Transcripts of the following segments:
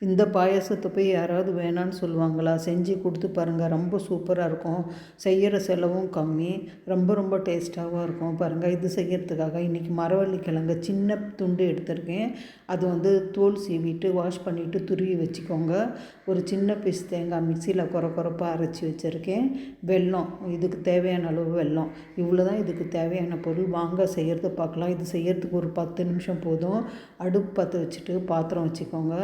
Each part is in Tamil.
இந்த பாயாசத்தை போய் யாராவது வேணான்னு சொல்லுவாங்களா? செஞ்சு கொடுத்து பாருங்கள், ரொம்ப சூப்பராக இருக்கும். செய்கிற செலவும் கம்மி, ரொம்ப ரொம்ப டேஸ்ட்டாகவும் இருக்கும். பாருங்கள், இது செய்கிறதுக்காக இன்றைக்கி மரவள்ளி கிழங்கு சின்ன துண்டு எடுத்திருக்கேன். அது வந்து தோல் சீவிட்டு வாஷ் பண்ணிவிட்டு துருவி வச்சுக்கோங்க. ஒரு சின்ன பீஸ் தேங்காய் மிக்சியில் கொரப்பாக அரைச்சி வச்சுருக்கேன். வெல்லம், இதுக்கு தேவையான அளவு வெல்லம். இவ்வளோ தான் இதுக்கு தேவையான பொருள். வாங்க செய்கிறத பார்க்கலாம். இது செய்கிறதுக்கு ஒரு 10 நிமிஷம் போதும். அடுப்பு பற்ற வச்சுட்டு பாத்திரம் வச்சுக்கோங்க.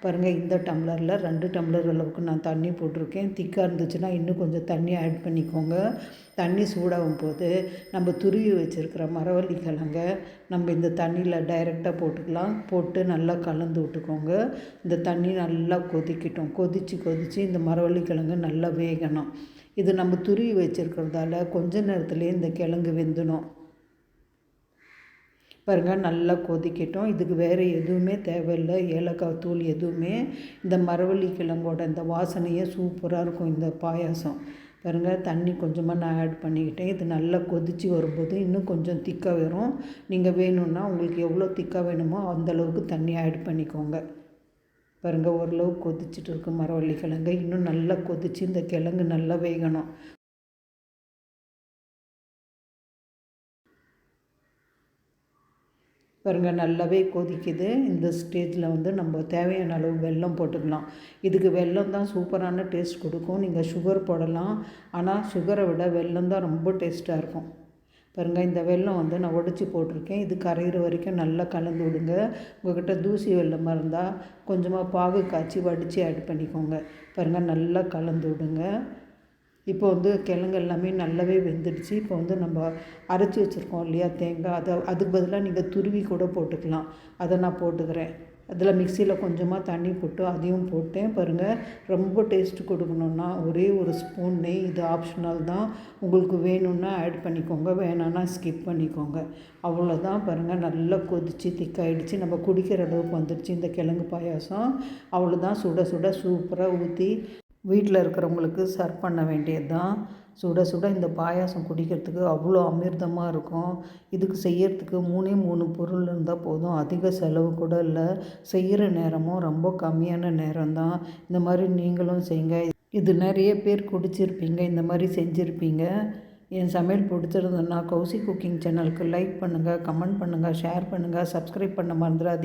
பாருங்கள், இந்த டம்ளரில் 2 டம்ளர் அளவுக்கு நான் தண்ணி போட்டிருக்கேன். திக்காக இருந்துச்சுன்னா இன்னும் கொஞ்சம் தண்ணி ஆட் பண்ணிக்கோங்க. தண்ணி சூடாகும் போது நம்ம துருவி வச்சுருக்கிற மரவள்ளி கிழங்கை நம்ம இந்த தண்ணியில் டைரெக்டாக போட்டுக்கலாம். போட்டு நல்லா கலந்து விட்டுக்கோங்க. இந்த தண்ணி நல்லா கொதிக்கட்டும். கொதித்து இந்த மரவள்ளி கிழங்கு நல்லா வேகணும். இது நம்ம துருவி வச்சுருக்கிறதால கொஞ்ச நேரத்துலேயே இந்த கிழங்கு வெந்துடும். பாருங்கள், நல்லா கொதிக்கட்டும். இதுக்கு வேறு எதுவுமே தேவையில்லை, ஏலக்காய் தூள் எதுவுமே. இந்த மரவள்ளி கிழங்கோட இந்த வாசனையே சூப்பராக இருக்கும் இந்த பாயாசம். பாருங்கள், தண்ணி கொஞ்சமாக நான் ஆட் பண்ணிக்கிட்டேன். இது நல்லா கொதித்து வரும்போது இன்னும் கொஞ்சம் திக்காக வரும். நீங்கள் வேணும்னா உங்களுக்கு எவ்வளோ திக்காக வேணுமோ அந்தளவுக்கு தண்ணி ஆட் பண்ணிக்கோங்க. பாருங்கள், ஓரளவு கொதிச்சுட்டு இருக்கு மரவள்ளி கிழங்கு. இன்னும் நல்லா கொதித்து இந்த கிழங்கு நல்லா வேகணும். பாருங்கள், நல்லாவே கொதிக்குது. இந்த ஸ்டேஜில் வந்து நம்ம தேவையான அளவு வெல்லம் போட்டுக்கலாம். இதுக்கு வெல்லம் தான் சூப்பரான டேஸ்ட் கொடுக்கும். நீங்கள் சுகர் போடலாம், ஆனால் சுகரை விட வெல்லம் தான் ரொம்ப டேஸ்ட்டாக இருக்கும். பாருங்கள், இந்த வெல்லம் வந்து நான் உடச்சி போட்டிருக்கேன். இது கரையிற வரைக்கும் நல்லா கலந்து விடுங்க. உங்கள்கிட்ட தூசி வெல்லமாக இருந்தால் கொஞ்சமாக பாகு காய்ச்சி வடித்து ஆட் பண்ணிக்கோங்க. பாருங்கள், நல்லா கலந்து விடுங்க. இப்போ வந்து கிழங்கு எல்லாமே நல்லாவே வெந்துடுச்சு. இப்போ வந்து நம்ம அரைச்சி வச்சுருக்கோம் இல்லையா தேங்காய், அதுக்கு பதிலாக நீங்கள் துருவி கூட போட்டுக்கலாம். அதை நான் போட்டுக்கிறேன். அதில் மிக்சியில் கொஞ்சமாக தண்ணி போட்டு அதையும் போட்டேன். பாருங்கள், ரொம்ப டேஸ்ட்டு கொடுக்கணுன்னா ஒரே ஒரு ஸ்பூன் நெய், இது ஆப்ஷனல் தான். உங்களுக்கு வேணும்னா ஆட் பண்ணிக்கோங்க, வேணான்னா ஸ்கிப் பண்ணிக்கோங்க. அவ்வளோதான். பாருங்கள், நல்லா கொதித்து திக்காயிடுச்சு. நம்ம குடிக்கிற அளவுக்கு வந்துடுச்சு இந்த கிழங்கு பாயாசம். அவ்வளோதான். சுட சுட சூப்பராக ஊற்றி வீட்டில் இருக்கிறவங்களுக்கு சர்வ் பண்ண வேண்டியது தான். சுட சுட இந்த பாயாசம் குடிக்கிறதுக்கு அவ்வளோ அமிர்தமாக இருக்கும். இதுக்கு செய்யறதுக்கு 3 பொருள் இருந்தால் போதும். அதிக செலவு கூட இல்லை. செய்கிற நேரமும் ரொம்ப கம்மியான நேரம்தான். இந்த மாதிரி நீங்களும் செய்யுங்க. இது நிறைய பேர் குடிச்சிருப்பீங்க, இந்த மாதிரி செஞ்சுருப்பீங்க. என் சமையல் பிடிச்சிருந்ததுன்னா கௌசி குக்கிங் சேனலுக்கு லைக் பண்ணுங்கள், கமெண்ட் பண்ணுங்கள், ஷேர் பண்ணுங்கள், சப்ஸ்கிரைப் பண்ண மறந்துடாதீங்க.